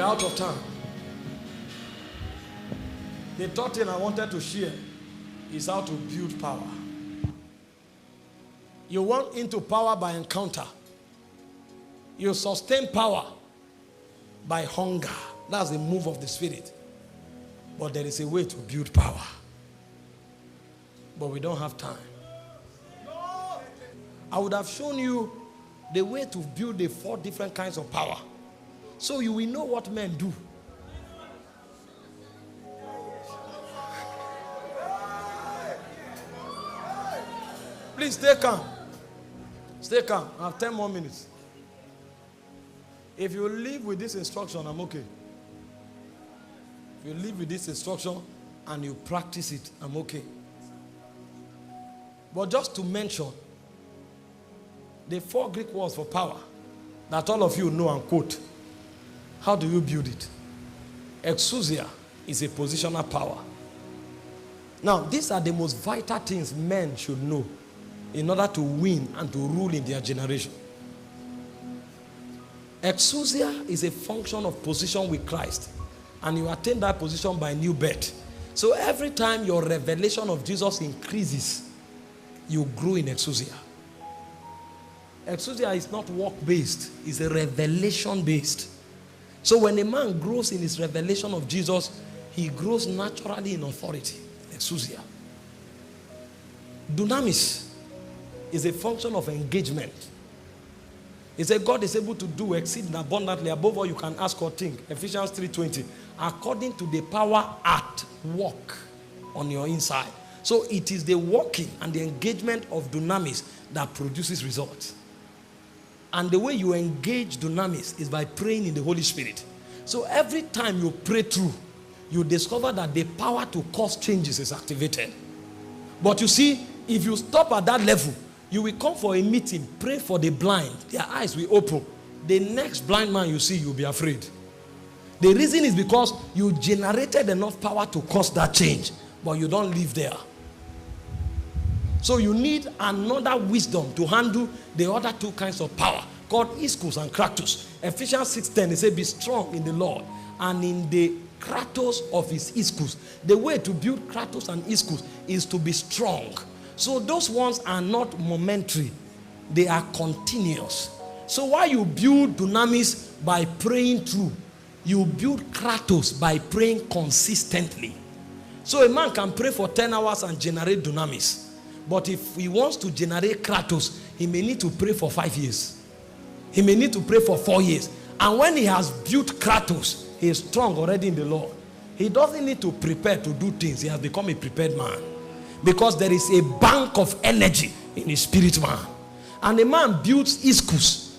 out of time. The third thing I wanted to share is how to build power. You want into power by encounter. You sustain power by hunger. That's the move of the Spirit. But there is a way to build power. But we don't have time. I would have shown you the way to build the 4 different kinds of power, so you will know what men do. Please stay calm. Stay calm. I have 10 more minutes. If you live with this instruction, I'm okay. If you live with this instruction and you practice it, I'm okay. But just to mention the 4 Greek words for power that all of you know and quote. How do you build it? Exousia is a positional power. Now, these are the most vital things men should know in order to win and to rule in their generation. Exousia is a function of position with Christ, and you attain that position by new birth. So every time your revelation of Jesus increases, you grow in exousia. Exousia is not work-based, it's a revelation-based. So when a man grows in his revelation of Jesus, he grows naturally in authority. Exousia. Dunamis is a function of engagement. He said God is able to do exceeding abundantly above all you can ask or think. Ephesians 3:20. According to the power at work on your inside. So it is the working and the engagement of dunamis that produces results. And the way you engage dunamis is by praying in the Holy Spirit. So every time you pray through, you discover that the power to cause changes is activated. But you see, if you stop at that level, you will come for a meeting, pray for the blind, their eyes will open. The next blind man you see, you'll be afraid. The reason is because you generated enough power to cause that change, but you don't live there. So you need another wisdom to handle the other 2 kinds of power, called ischus and kratos. Ephesians 6:10, they say, be strong in the Lord and in the kratos of his ischus. The way to build kratos and ischus is to be strong. So those ones are not momentary, they are continuous. So while you build dunamis by praying through, you build kratos by praying consistently. So a man can pray for 10 hours and generate dunamis. But if he wants to generate kratos, he may need to pray for 5 years. He may need to pray for 4 years. And when he has built kratos, he is strong already in the Lord. He doesn't need to prepare to do things. He has become a prepared man. Because there is a bank of energy in his spirit man. And a man builds ischus,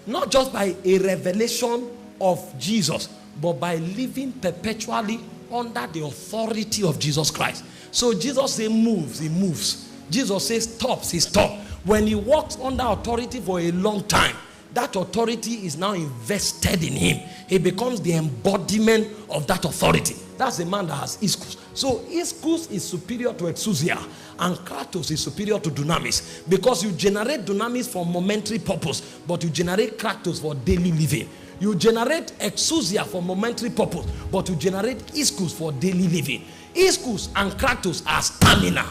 not just by a revelation of Jesus, but by living perpetually under the authority of Jesus Christ. So Jesus says moves, he moves. Jesus says stops, he stops. When he walks under authority for a long time, that authority is now invested in him. He becomes the embodiment of that authority. That's the man that has ischus. So ischus is superior to exousia, and kratos is superior to dunamis, because you generate dunamis for momentary purpose, but you generate kratos for daily living. You generate exousia for momentary purpose, but you generate ischus for daily living. Ischus and kratos are stamina.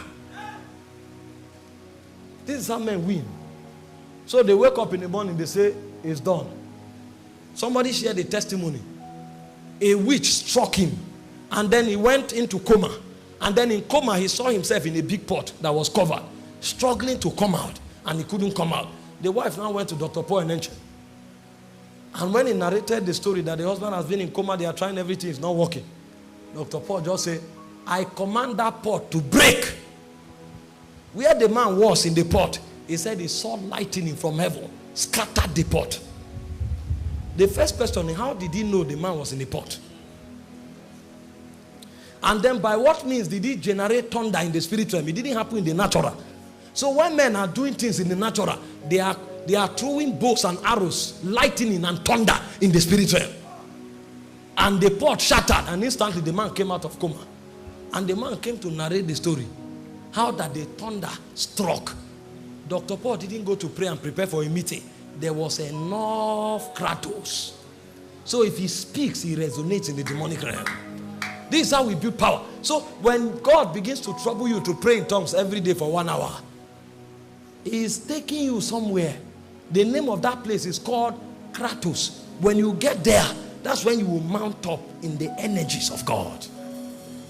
This is how men win. So they wake up in the morning, they say, it's done. Somebody shared a testimony. A witch struck him, and then he went into coma. And then in coma, he saw himself in a big pot that was covered, struggling to come out, and he couldn't come out. The wife now went to Dr. Paul and Enche. And when he narrated the story that the husband has been in coma, they are trying everything, it's not working. Dr. Paul just said, I command that pot to break. Where the man was in the pot, he said he saw lightning from heaven, scattered the pot. The first question is, how did he know the man was in the pot? And then by what means did he generate thunder in the spirit realm? It didn't happen in the natural. So when men are doing things in the natural, they are throwing bows and arrows, lightning and thunder in the spirit realm. And the pot shattered, and instantly the man came out of coma. And the man came to narrate the story. How that the thunder struck. Dr. Paul didn't go to pray and prepare for a meeting. There was enough kratos. So if he speaks, he resonates in the demonic realm. This is how we build power. So when God begins to trouble you to pray in tongues every day for 1 hour, he is taking you somewhere. The name of that place is called Kratos. When you get there, that's when you will mount up in the energies of God.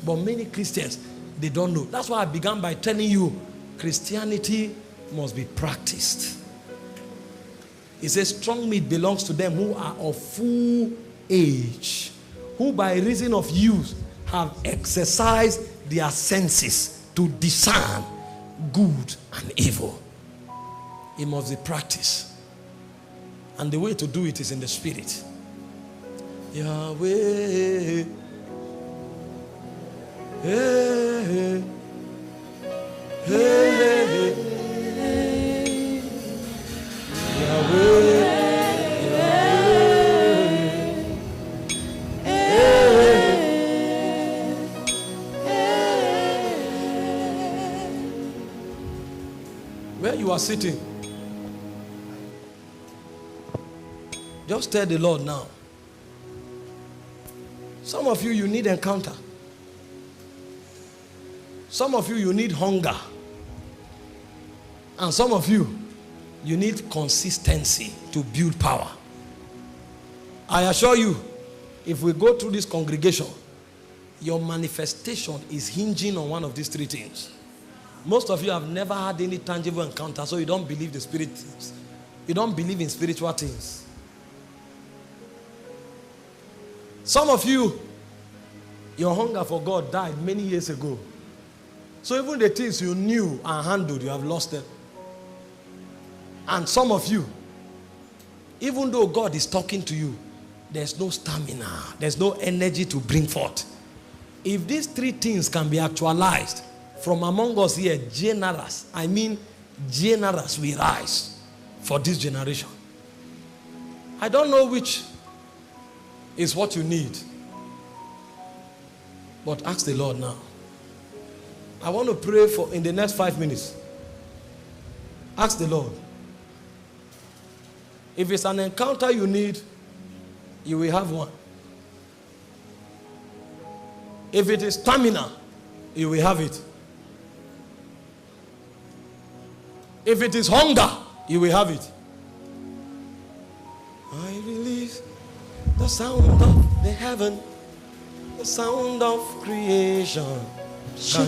But many Christians, they don't know. That's why I began by telling you, Christianity must be practiced. It says strong meat belongs to them who are of full age, who by reason of use have exercised their senses to discern good and evil. It must be practiced. And the way to do it is in the spirit. Yahweh. Hey, hey, hey, Yahweh. Where you are sitting, just tell the Lord now. Some of you, you need encounter. Some of you, you need hunger. And some of you, you need consistency to build power. I assure you, if we go through this congregation, your manifestation is hinging on one of these three things. Most of you have never had any tangible encounter, so you don't believe the spirit things. You don't believe in spiritual things. Some of you, your hunger for God died many years ago. So even the things you knew and handled, you have lost them. And some of you, even though God is talking to you, there's no stamina, there's no energy to bring forth. If these three things can be actualized, from among us here, generous, I mean generous, we rise for this generation. I don't know which is what you need, but ask the Lord now. I want to pray for in the next 5 minutes. Ask the Lord. If it's an encounter you need, you will have one. If it is stamina, you will have it. If it is hunger, you will have it. I release the sound of the heaven, the sound of creation. Shine,